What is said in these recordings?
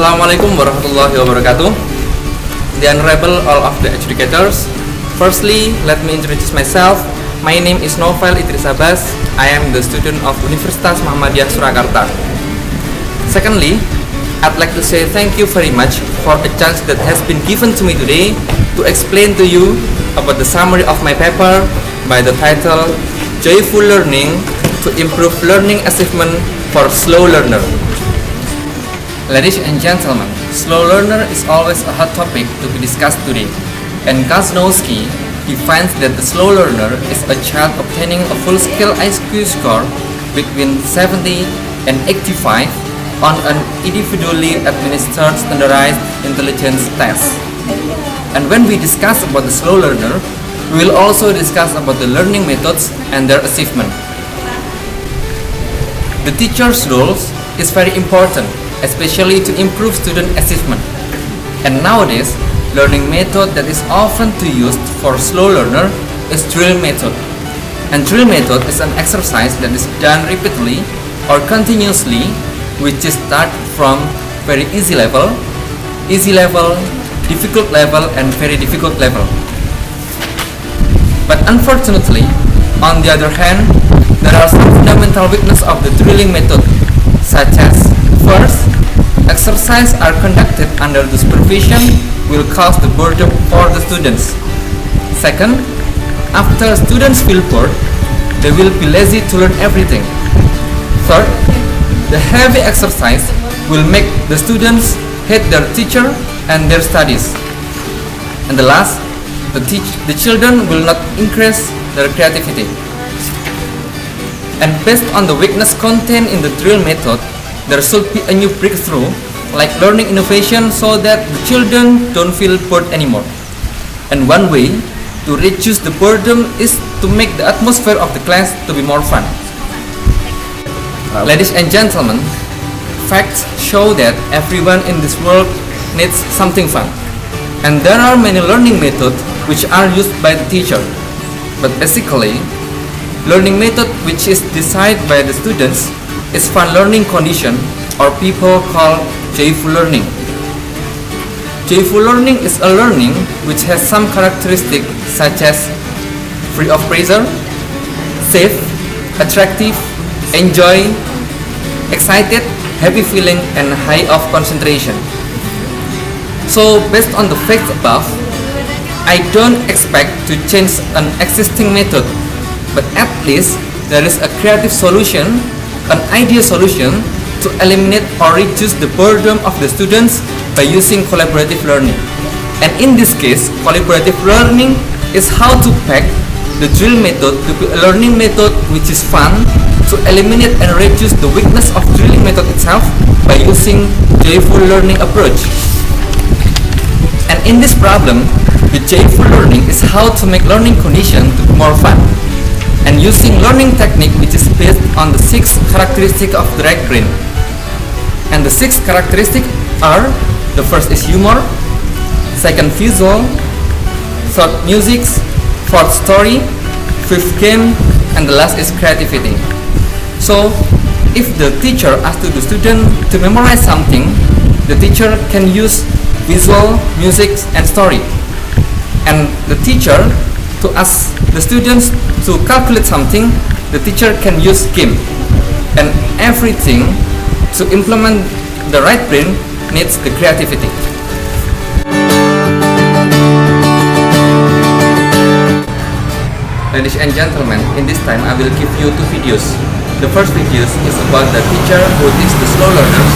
Assalamualaikum warahmatullahi wabarakatuh. The honorable all of the educators. Firstly, let me introduce myself. My name is Novel Idris Abbas. I am the student of Universitas Muhammadiyah Surakarta. Secondly, I'd like to say thank you very much for the chance that has been given to me today to explain to you about the summary of my paper by the title Joyful Learning to Improve Learning Achievement for Slow Learner. Ladies and gentlemen, slow learner is always a hot topic to be discussed today, and Kaznowski defines that the slow learner is a child obtaining a full-scale IQ score between 70 and 85 on an individually administered standardized intelligence test. And when we discuss about the slow learner, we will also discuss about the learning methods and their achievement. The teacher's role is very important, especially to improve student achievement. And nowadays, learning method that is often used for slow learner is drill method. And drill method is an exercise that is done repeatedly or continuously, which is start from very easy level, difficult level, and very difficult level. But unfortunately, on the other hand, there are some fundamental weaknesses of the drilling method, such as first, exercises are conducted under the supervision will cause the boredom for the students. Second, after students feel bored, they will be lazy to learn everything. Third, the heavy exercise will make the students hate their teacher and their studies. And the last, the children will not increase their creativity. And based on the weakness contained in the drill method, there should be a new breakthrough, like learning innovation, so that the children don't feel bored anymore. And one way to reduce the boredom is to make the atmosphere of the class to be more fun. Ladies and gentlemen, facts show that everyone in this world needs something fun. And there are many learning methods which are used by the teacher. But basically, learning method which is decided by the students is fun learning condition, or people call joyful learning. Joyful learning is a learning which has some characteristics such as free of pressure, safe, attractive, enjoy, excited, happy feeling, and high of concentration. So based on the facts above, I don't expect to change an existing method, but at least there is a creative solution, an ideal solution to eliminate or reduce the boredom of the students by using collaborative learning. And in this case, collaborative learning is how to pack the drill method to be a learning method which is fun, to eliminate and reduce the weakness of drilling method itself by using joyful learning approach. And in this problem, the joyful learning is how to make learning condition to be more fun, and using learning technique which is based on the 6 characteristics of the right brain. And the 6 characteristics are: the first is humor, second visual, third music, fourth story, fifth game, and the last is creativity. So if the teacher asks the student to memorize something, the teacher can use visual, music, and story. And the teacher to ask the students to calculate something, the teacher can use game. And everything to implement the right brain needs the creativity. Ladies and gentlemen, in this time I will give you 2 videos. The first video is about the teacher who teaches the slow learners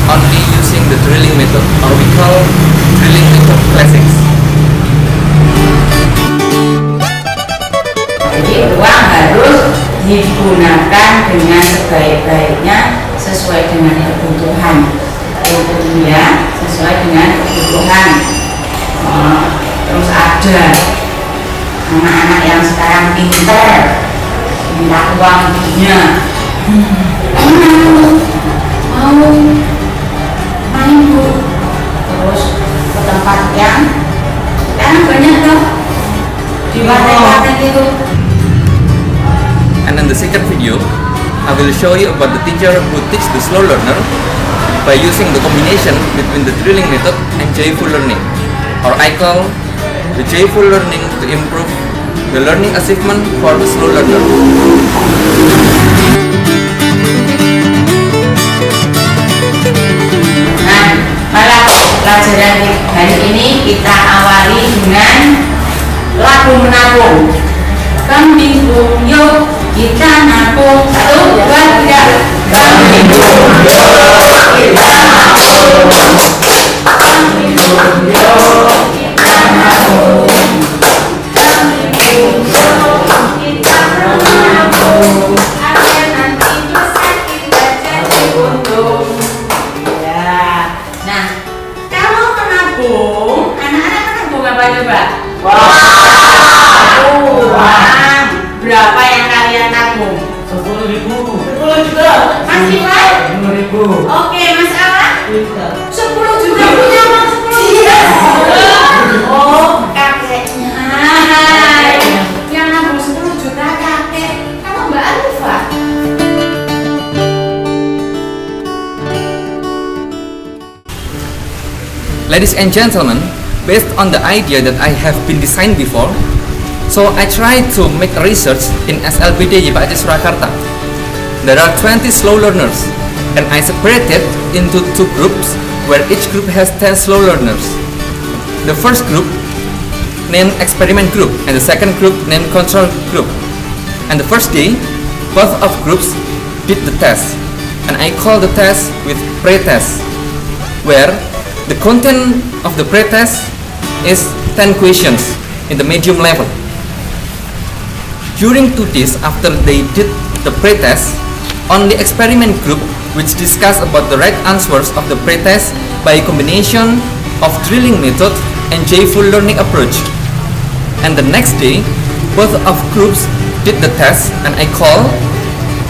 only using the drilling method, or we call drilling method classics. Jadi uang harus digunakan dengan sebaik-baiknya sesuai dengan kebutuhan. Ya, sesuai dengan kebutuhan. Terus ada anak-anak yang sekarang pintar, minta uang punya, mau main bu, terus ke tempat yang kan banyak tuh di warnet itu. And in the second video, I will show you about the teacher who teach the slow learner by using the combination between the drilling method and joyful learning, or I call the joyful learning to improve the learning achievement for the slow learner. Nah, pada pelajaran hari ini kita awali dengan lagu menabung. Kambing yuk kita nabung. 1, 2, 3. Kambing yuk kita nabung. Kambing yuk kita nabung. Kambing yuk kita nabung. Agar nanti bisa kita jadi untung. Ya. Nah, kalau menabung, anak-anak menabung apa coba? Uang. Berapa yang kalian tabung? 10.000. 10 juta. Mas Iwan? 5.000. Oke, Mas Awan? 10 juta Iya. punya uang 10 juta. Oh, kakeknya. Yang nabung 10 juta kakek. Kalau Mbak Alifa? Ladies and gentlemen, based on the idea that I have been designed before, so I tried to make a research in SLBD YPAC Surakarta. There are 20 slow learners, and I separated into 2 groups where each group has 10 slow learners. The first group named experiment group, and the second group named control group. And the first day, both of groups did the test, and I call the test with pre-test, where the content of the pre-test is 10 questions in the medium level. During 2 days after they did the pre-test, only experiment group which discussed about the right answers of the pre-test by a combination of drilling method and joyful learning approach. And the next day, both of groups did the test, and I call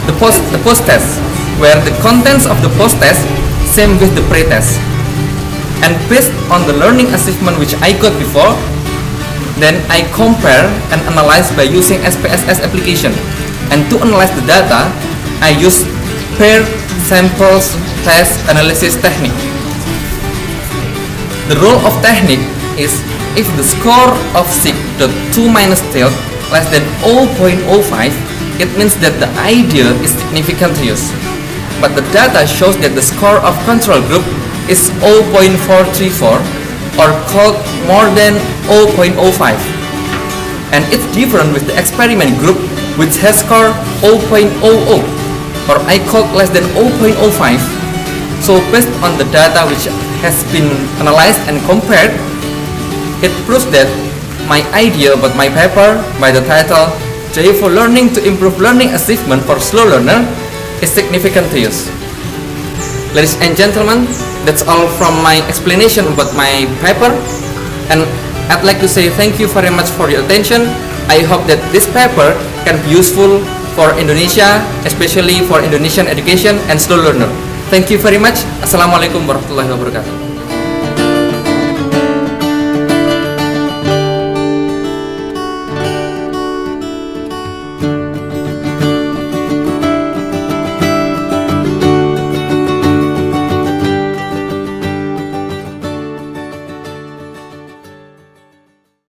the post-test, where the contents of the post-test same with the pre-test. And based on the learning achievement which I got before, then I compare and analyze by using SPSS application. And to analyze the data, I use paired samples test analysis technique. The role of technique is if the score of sig.2 minus tilde less than 0.05, it means that the idea is significant to use. But the data shows that the score of control group is 0.434, or called more than 0.05, and it's different with the experiment group which has score 0.00, or I called less than 0.05. So based on the data which has been analyzed and compared, it proves that my idea about my paper by the title Joyful Learning to Improve Learning Achievement for Slow Learner is significant to use. Ladies and gentlemen, that's all from my explanation about my paper, and I'd like to say thank you very much for your attention. I hope that this paper can be useful for Indonesia, especially for Indonesian education and slow learner. Thank you very much. Assalamualaikum warahmatullahi wabarakatuh.